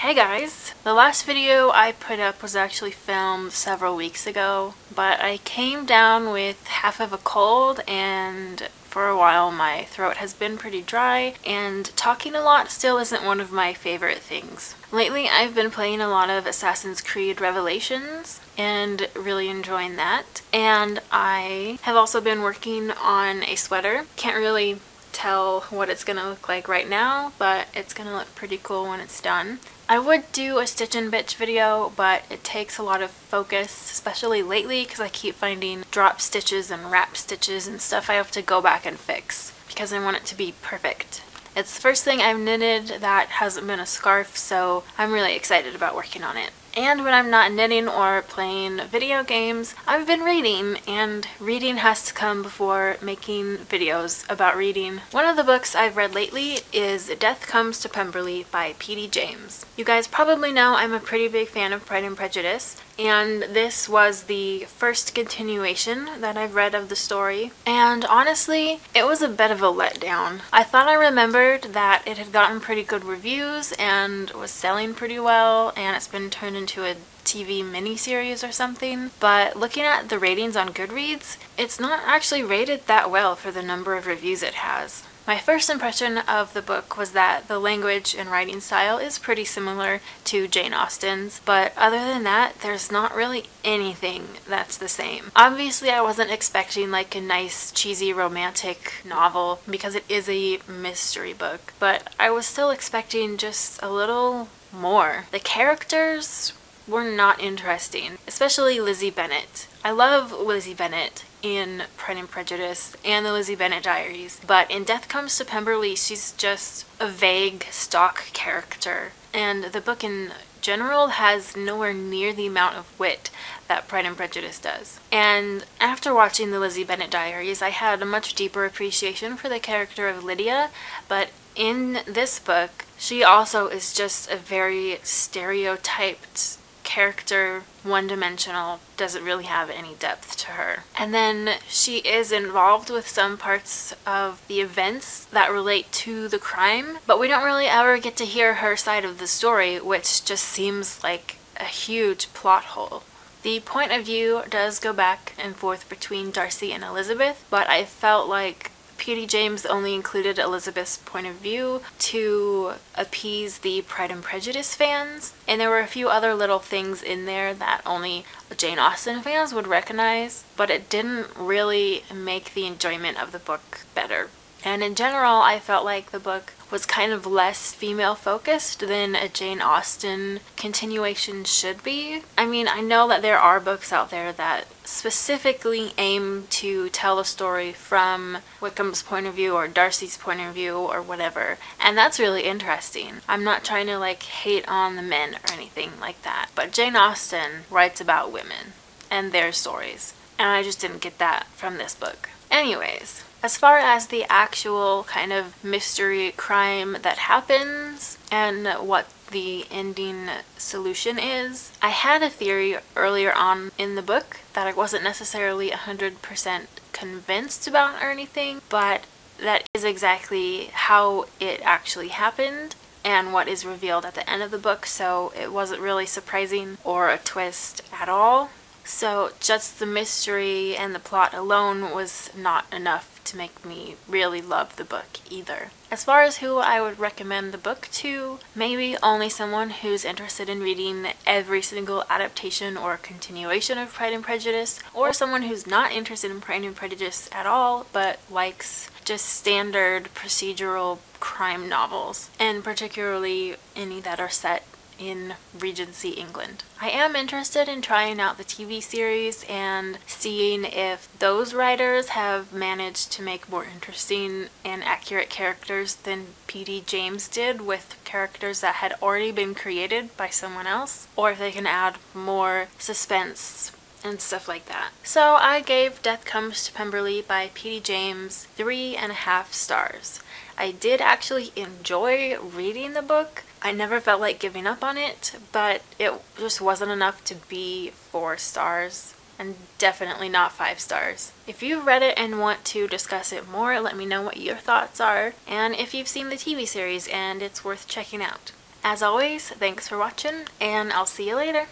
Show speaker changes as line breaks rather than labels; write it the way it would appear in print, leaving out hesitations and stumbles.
Hey guys! The last video I put up was actually filmed several weeks ago, but I came down with half of a cold and for a while my throat has been pretty dry and talking a lot still isn't one of my favorite things. Lately I've been playing a lot of Assassin's Creed Revelations and really enjoying that, and I have also been working on a sweater. Can't really tell what it's gonna look like right now, but it's gonna look pretty cool when it's done. I would do a stitch and bitch video, but it takes a lot of focus, especially lately because I keep finding drop stitches and wrap stitches and stuff I have to go back and fix because I want it to be perfect. It's the first thing I've knitted that hasn't been a scarf, so I'm really excited about working on it. And when I'm not knitting or playing video games, I've been reading, and reading has to come before making videos about reading. One of the books I've read lately is Death Comes to Pemberley by P.D. James. You guys probably know I'm a pretty big fan of Pride and Prejudice, and this was the first continuation that I've read of the story, and honestly, it was a bit of a letdown. I thought I remembered that it had gotten pretty good reviews and was selling pretty well, and it's been turned into a TV miniseries or something, but looking at the ratings on Goodreads, it's not actually rated that well for the number of reviews it has. My first impression of the book was that the language and writing style is pretty similar to Jane Austen's, but other than that, there's not really anything that's the same. Obviously, I wasn't expecting like a nice, cheesy, romantic novel because it is a mystery book, but I was still expecting just a little more. The characters were not interesting, especially Lizzie Bennet. I love Lizzie Bennet in Pride and Prejudice and the Lizzie Bennet Diaries, but in Death Comes to Pemberley, she's just a vague stock character, and the book in general has nowhere near the amount of wit that Pride and Prejudice does. And after watching the Lizzie Bennet Diaries, I had a much deeper appreciation for the character of Lydia, but in this book, she also is just a very stereotyped character, one-dimensional, doesn't really have any depth to her. And then she is involved with some parts of the events that relate to the crime, but we don't really ever get to hear her side of the story, which just seems like a huge plot hole. The point of view does go back and forth between Darcy and Elizabeth, but I felt like P.D. James only included Elizabeth's point of view to appease the Pride and Prejudice fans, and there were a few other little things in there that only Jane Austen fans would recognize, but it didn't really make the enjoyment of the book better. And in general, I felt like the book was kind of less female-focused than a Jane Austen continuation should be. I mean, I know that there are books out there that specifically aim to tell a story from Wickham's point of view or Darcy's point of view or whatever, and that's really interesting. I'm not trying to like hate on the men or anything like that, but Jane Austen writes about women and their stories, and I just didn't get that from this book. Anyways, as far as the actual kind of mystery crime that happens and what the ending solution is, I had a theory earlier on in the book that I wasn't necessarily 100% convinced about or anything, but that is exactly how it actually happened and what is revealed at the end of the book, so it wasn't really surprising or a twist at all. So just the mystery and the plot alone was not enough to make me really love the book either. As far as who I would recommend the book to, maybe only someone who's interested in reading every single adaptation or continuation of Pride and Prejudice, or someone who's not interested in Pride and Prejudice at all but likes just standard procedural crime novels, and particularly any that are set in Regency England. I am interested in trying out the TV series and seeing if those writers have managed to make more interesting and accurate characters than P.D. James did with characters that had already been created by someone else, or if they can add more suspense and stuff like that. So I gave Death Comes to Pemberley by P.D. James 3.5 stars. I did actually enjoy reading the book. I never felt like giving up on it, but it just wasn't enough to be 4 stars, and definitely not 5 stars. If you've read it and want to discuss it more, let me know what your thoughts are, and if you've seen the TV series and it's worth checking out. As always, thanks for watching, and I'll see you later.